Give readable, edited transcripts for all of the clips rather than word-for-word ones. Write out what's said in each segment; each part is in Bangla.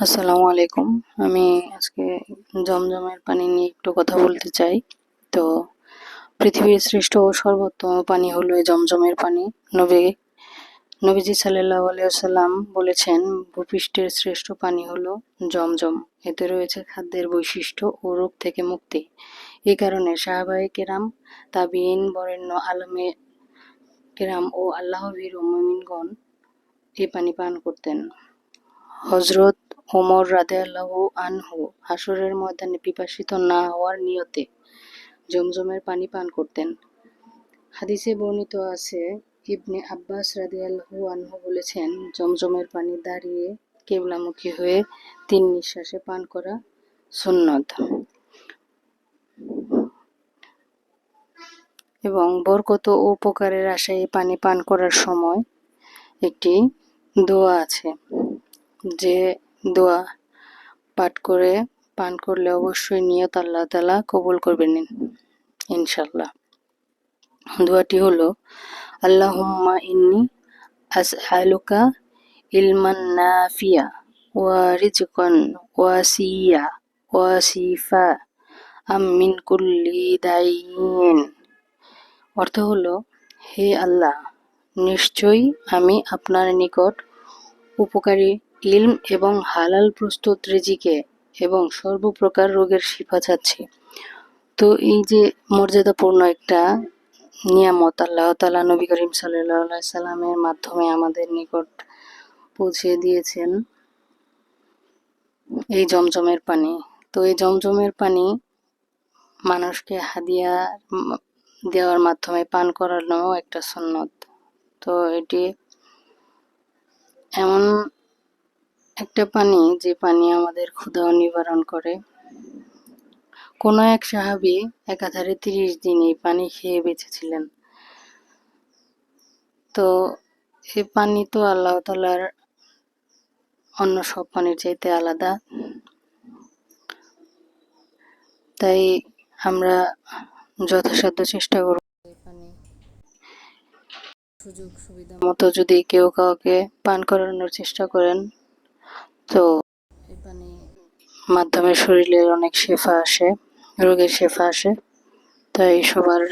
আসসালামু আলাইকুম। আমি আজকে জমজমের পানি নিয়ে একটু কথা বলতে চাই। তো পৃথিবীর শ্রেষ্ঠ ও সর্বোত্তম পানি হলো এই জমজমের পানি। নবীজি সাল্লাল্লাহু আলাইহি ওয়াসাল্লাম বলেছেন, ভূপৃষ্ঠের শ্রেষ্ঠ পানি হলো জমজম। এতে রয়েছে খাদ্যের বৈশিষ্ট্য ও রোগ থেকে মুক্তি। এই কারণে সাহাবায়ে কেরাম, তাবিঈন, বরেণ্য আলেমে কেরাম ও আল্লাহর ভীরু মুমিনগণ এই পানি পান করতেন। হযরত ওমর রাদিয়াল্লাহু আনহু হাসরের ময়দানে পিপাসিত না হওয়ার নিয়তে জমজমের পানি পান করতেন। হাদিসে বর্ণিত আছে, ইবনে আব্বাস রাদিয়াল্লাহু আনহু বলেছেন, জমজমের পানি দাঁড়িয়ে কিবলামুখী হয়ে 3 নিঃশ্বাসে পান করা সুন্নত। এবং বরকত ও উপকারের আশায় এই পানি পান করার সময় একটি দোয়া আছে, যে দোয়া পাঠ করে পান করলে অবশ্যই নিয়ত আল্লাহ তাআলা কবুল করবেন ইনশাআল্লাহ। দোয়াটি হলো, আল্লাহুম্মা ইন্নী আসআলুকা ইলমান নাফিয়া ওয়া রিজকান ওয়াসিয়া ওয়া শিফা মিন কুল্লি দাইন। অর্থ হলো, হে আল্লাহ, নিশ্চয়ই আমি আপনার নিকট উপকারী ইলম এবং হালাল প্রস্তুত রিজিকে এবং সর্বপ্রকার রোগের শিফা চাচ্ছি। তো এই যে মর্যাদাপূর্ণ একটা নিয়ামত আল্লাহ তাআলা নবী করিম সাল্লাল্লাহু আলাইহি সাল্লামের মাধ্যমে আমাদের নিকট পৌঁছে দিয়েছেন, এই জমজমের পানি। তো এই জমজমের পানি মানুষকে হাদিয়া দেওয়ার মাধ্যমে পান করানো একটা সুন্নত। তো এটি এমন একটা পানি যে পানি আমাদের ক্ষুধাও নিবারণ করে। কোন এক সাহাবী একাধারে 30 দিন এই পানি খেয়ে বেঁচেছিলেন। তো এই পানি তো আল্লাহ তাআলার অন্য সব পানির চাইতে আলাদা। তাই আমরা যথাসাধ্য চেষ্টা করব এই পানি সুযোগ সুবিধা মতো যদি কেউ কাউকে পান করানোর চেষ্টা করেন, তো এই পানি মাধ্যমে শরীরের অনেক শেফা আসে, রোগের শেফা আসে। তাই সবার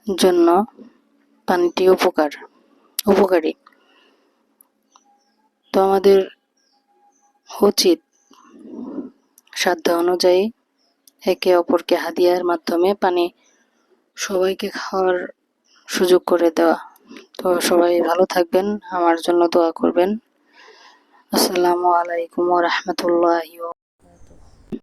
জন্য পানিটি উপকারী। তো আমাদের উচিত সাধ্য অনুযায়ী একে অপরকে হাদিয়ার মাধ্যমে পানি সবাইকে খাওয়ার সুযোগ করে দেওয়া। তো সবাই ভালো থাকবেন, আমার জন্য দোয়া করবেন। আসসালামু আলাইকুম ওয়া রাহমাতুল্লাহি